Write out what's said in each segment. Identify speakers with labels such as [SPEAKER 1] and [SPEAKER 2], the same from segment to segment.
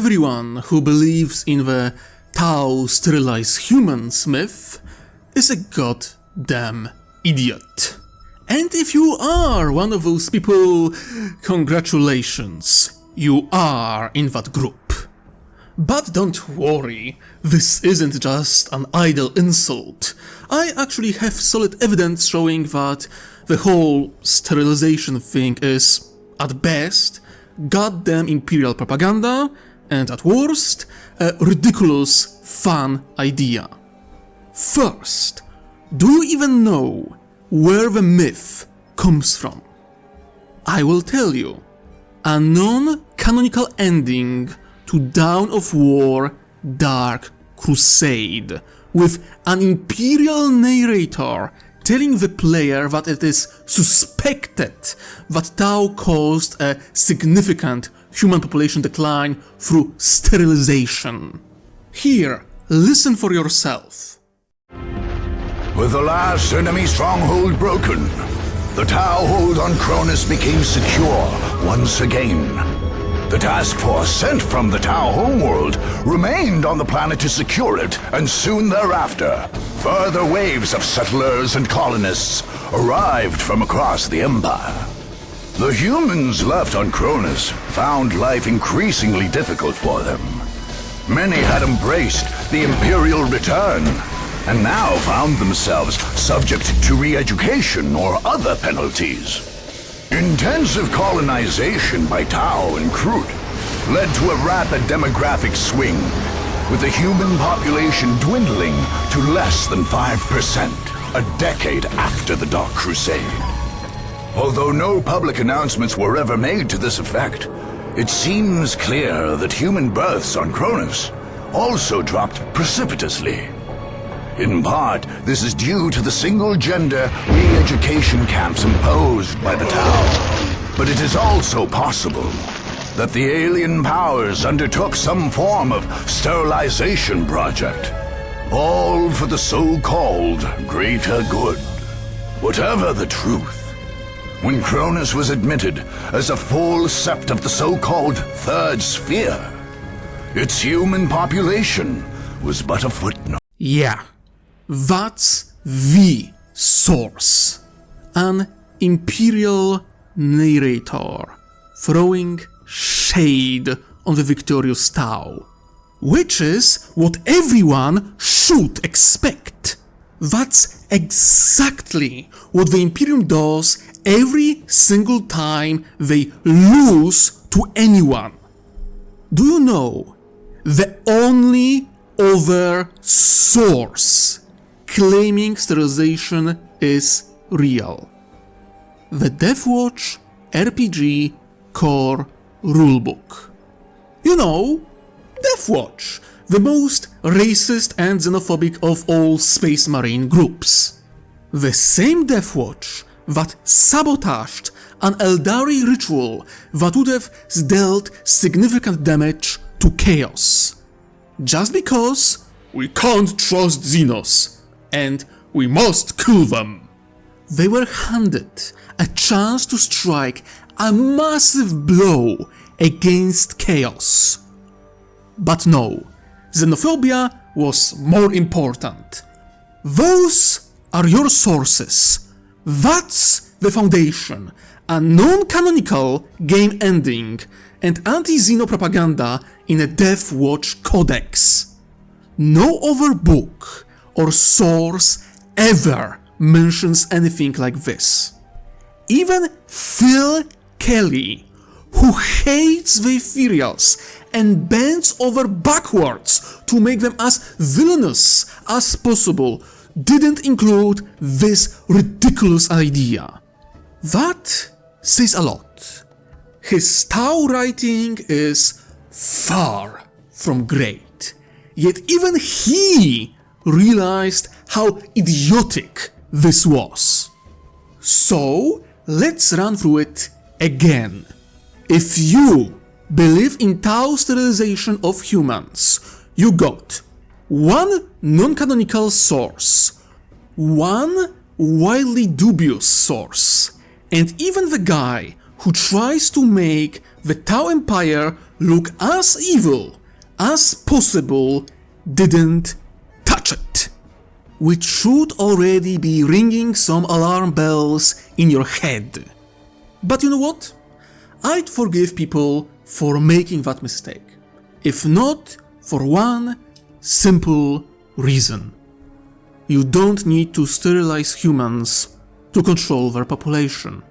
[SPEAKER 1] everyone who believes in the Tao sterilize humans myth is a goddamn idiot. And if you are one of those people, congratulations, you are in that group. But don't worry, this isn't just an idle insult. I actually have solid evidence showing that the whole sterilization thing is, at best, goddamn imperial propaganda, and at worst, a ridiculous, fun idea. First, do you even know where the myth comes from? I will tell you. A non-canonical ending to Dawn of War Dark Crusade, with an imperial narrator telling the player that it is suspected that Tau caused a significant human population decline through sterilization. Here, listen for yourself.
[SPEAKER 2] With the last enemy stronghold broken, the Tau hold on Cronus became secure once again. The task force sent from the Tau homeworld remained on the planet to secure it, and soon thereafter, further waves of settlers and colonists arrived from across the Empire. The humans left on Cronus found life increasingly difficult for them. Many had embraced the Imperial return, and now found themselves subject to re-education or other penalties. Intensive colonization by Tau and Kroot led to a rapid demographic swing, with the human population dwindling to less than 5% a decade after the Dark Crusade. Although no public announcements were ever made to this effect, it seems clear that human births on Cronus also dropped precipitously. In part, this is due to the single-gender re-education camps imposed by the Tau. But it is also possible that the alien powers undertook some form of sterilization project, all for the so-called greater good. Whatever the truth, when Cronus was admitted as a full sept of the so-called Third Sphere, its human population was but a footnote.
[SPEAKER 1] Yeah. That's the source. An imperial narrator throwing shade on the victorious Tau, which is what everyone should expect. That's exactly what the Imperium does every single time they lose to anyone. Do you know the only other source claiming sterilization is real? The Deathwatch RPG Core Rulebook. You know, Deathwatch, the most racist and xenophobic of all Space Marine groups. The same Deathwatch that sabotaged an Eldari ritual that would have dealt significant damage to Chaos. Just because we can't trust Xenos, and we must kill them. They were handed a chance to strike a massive blow against Chaos. But no, xenophobia was more important. Those are your sources. That's the foundation, a non-canonical game ending, and anti-Xeno propaganda in a Deathwatch codex. No other book or source ever mentions anything like this. Even Phil Kelly, who hates the Ethereals and bends over backwards to make them as villainous as possible, didn't include this ridiculous idea. That says a lot. His Tau writing is far from great, yet even he realized how idiotic this was. So, let's run through it again. If you believe in Tau sterilization of humans, you got one non-canonical source, one wildly dubious source, and even the guy who tries to make the Tau Empire look as evil as possible didn't touch it, which should already be ringing some alarm bells in your head. But you know what? I'd forgive people for making that mistake, if not for one simple reason. You don't need to sterilize humans to control their population.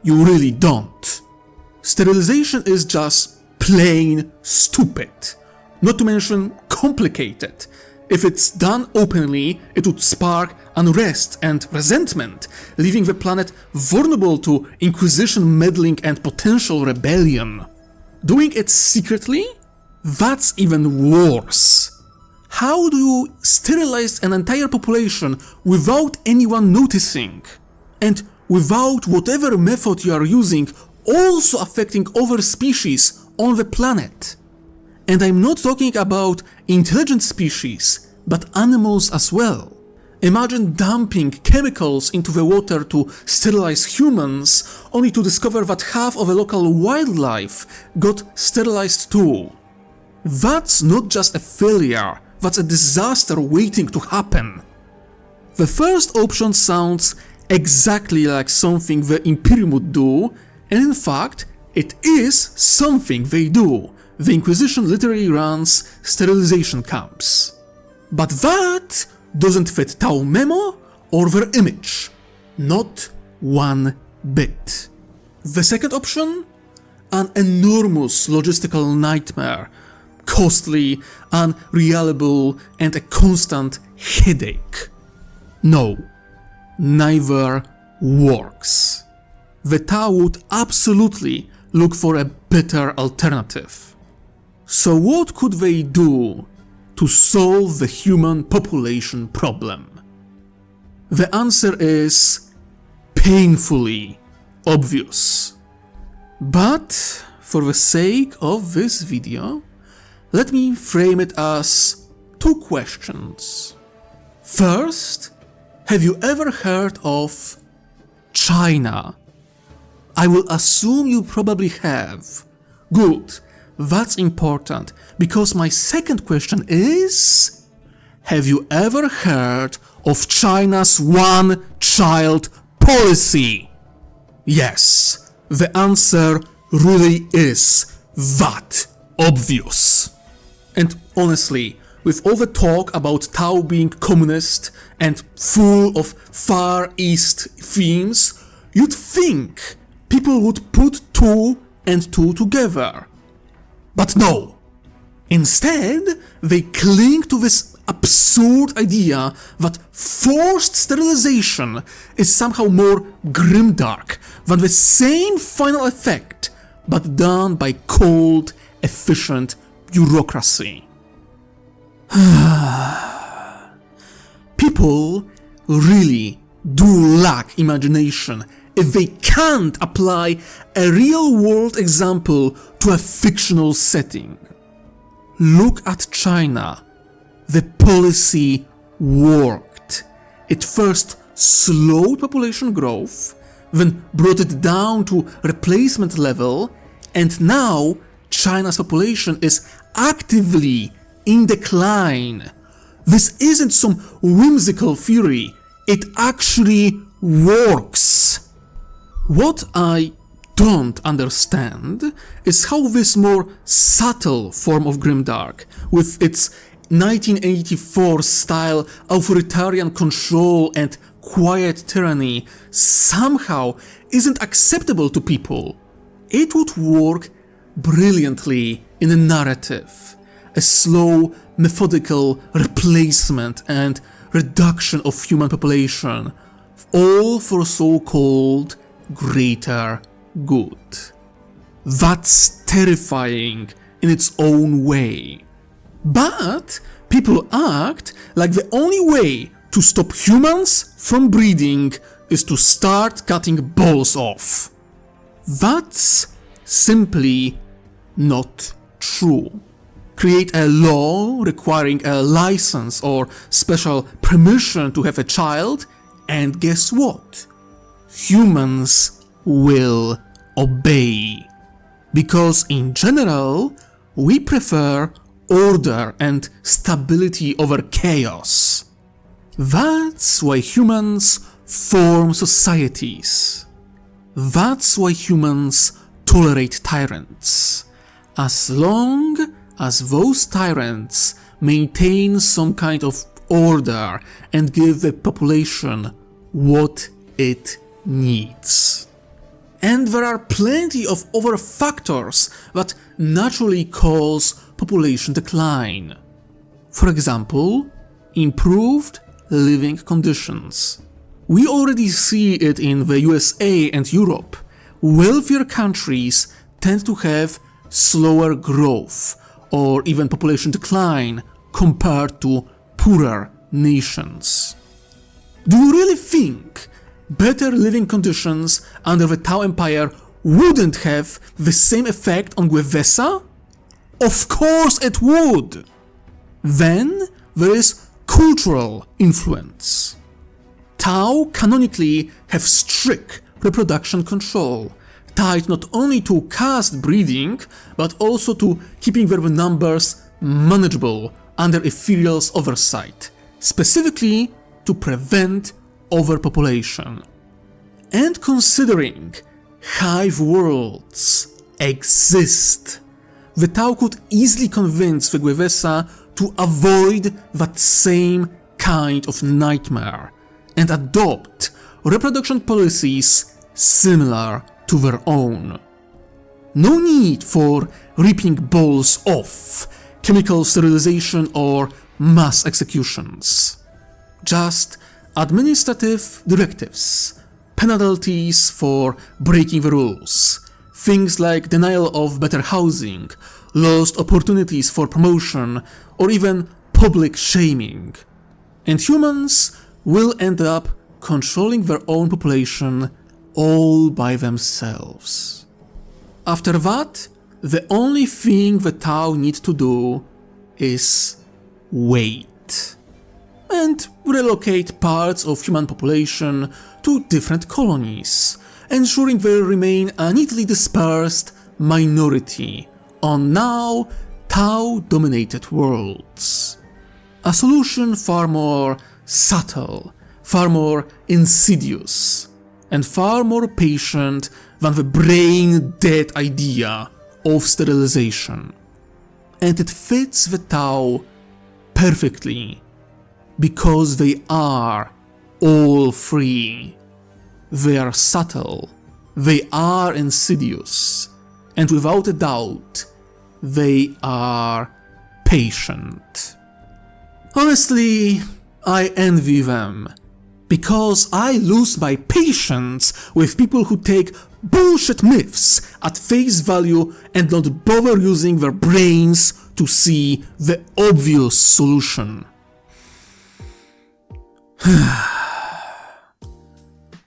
[SPEAKER 1] You really don't. Sterilization is just plain stupid, not to mention complicated. If it's done openly, it would spark unrest and resentment, leaving the planet vulnerable to Inquisition meddling and potential rebellion. Doing it secretly? That's even worse. How do you sterilize an entire population without anyone noticing? And without whatever method you are using also affecting other species on the planet? And I'm not talking about intelligent species, but animals as well. Imagine dumping chemicals into the water to sterilize humans, only to discover that half of the local wildlife got sterilized too. That's not just a failure, that's a disaster waiting to happen. The first option sounds exactly like something the Imperium would do, and in fact, it is something they do. The Inquisition literally runs sterilization camps. But that doesn't fit Tau Memo or their image. Not one bit. The second option? An enormous logistical nightmare. Costly, unreliable, and a constant headache. No, neither works. The Tau would absolutely look for a better alternative. So what could they do to solve the human population problem? The answer is painfully obvious. But for the sake of this video, let me frame it as two questions. First, have you ever heard of China? I will assume you probably have. Good. That's important, because my second question is, have you ever heard of China's one-child policy? Yes, the answer really is that obvious. And honestly, with all the talk about Tau being communist and full of Far East themes, you'd think people would put two and two together. But no! Instead, they cling to this absurd idea that forced sterilization is somehow more grimdark than the same final effect, but done by cold, efficient bureaucracy. People really do lack imagination if they can't apply a real-world example to a fictional setting. Look at China. The policy worked. It first slowed population growth, then brought it down to replacement level, and now China's population is actively in decline. This isn't some whimsical theory. It actually works. What I don't understand is how this more subtle form of grimdark, with its 1984 style authoritarian control and quiet tyranny, somehow isn't acceptable to people. It would work brilliantly in a narrative, a slow, methodical replacement and reduction of human population, all for so-called greater good. That's terrifying in its own way. But people act like the only way to stop humans from breeding is to start cutting balls off. That's simply not true. Create a law requiring a license or special permission to have a child, and guess what? Humans will obey. because in general, we prefer order and stability over chaos. That's why humans form societies. That's why humans tolerate tyrants, as long as those tyrants maintain some kind of order and give the population what it needs. And there are plenty of other factors that naturally cause population decline. For example, improved living conditions. We already see it in the USA and Europe. Wealthier countries tend to have slower growth or even population decline compared to poorer nations. Do you really think better living conditions under the Tao Empire wouldn't have the same effect on Gwevesa? Of course it would! Then there is cultural influence. Tao canonically have strict reproduction control, tied not only to caste breeding, but also to keeping their numbers manageable under ethereal's oversight, specifically to prevent overpopulation. And considering hive worlds exist, the Tao could easily convince the Gwevesa to avoid that same kind of nightmare and adopt reproduction policies similar to their own. No need for ripping balls off, chemical sterilization or mass executions. Just administrative directives, penalties for breaking the rules, things like denial of better housing, lost opportunities for promotion, or even public shaming. And humans will end up controlling their own population all by themselves. After that, the only thing the Tao need to do is wait and relocate parts of human population to different colonies, ensuring they remain a neatly dispersed minority on now Tao-dominated worlds. A solution far more subtle, far more insidious, and far more patient than the brain-dead idea of sterilization. And it fits the Tao perfectly, because they are all free. They are subtle, they are insidious, and without a doubt, they are patient. Honestly, I envy them, because I lose my patience with people who take bullshit myths at face value and not bother using their brains to see the obvious solution.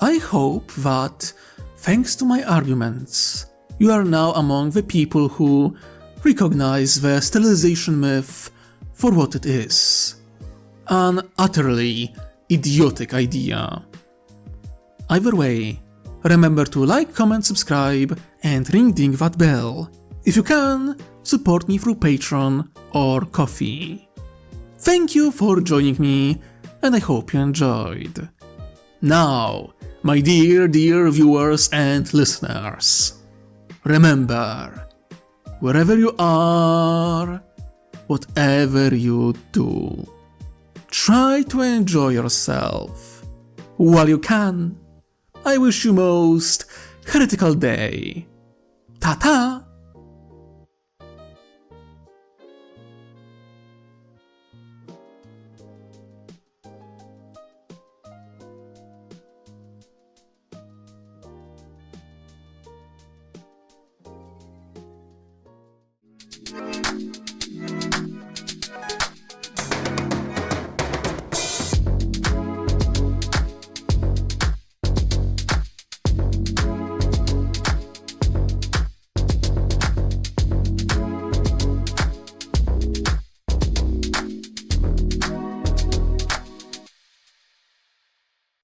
[SPEAKER 1] I hope that, thanks to my arguments, you are now among the people who recognize the sterilization myth for what it is. An utterly idiotic idea. Either way, remember to like, comment, subscribe, and ring-ding that bell. If you can, support me through Patreon or Ko-fi. Thank you for joining me, and I hope you enjoyed. Now, my dear viewers and listeners, remember, wherever you are, whatever you do, try to enjoy yourself. While you can, I wish you most heretical day. Ta-ta!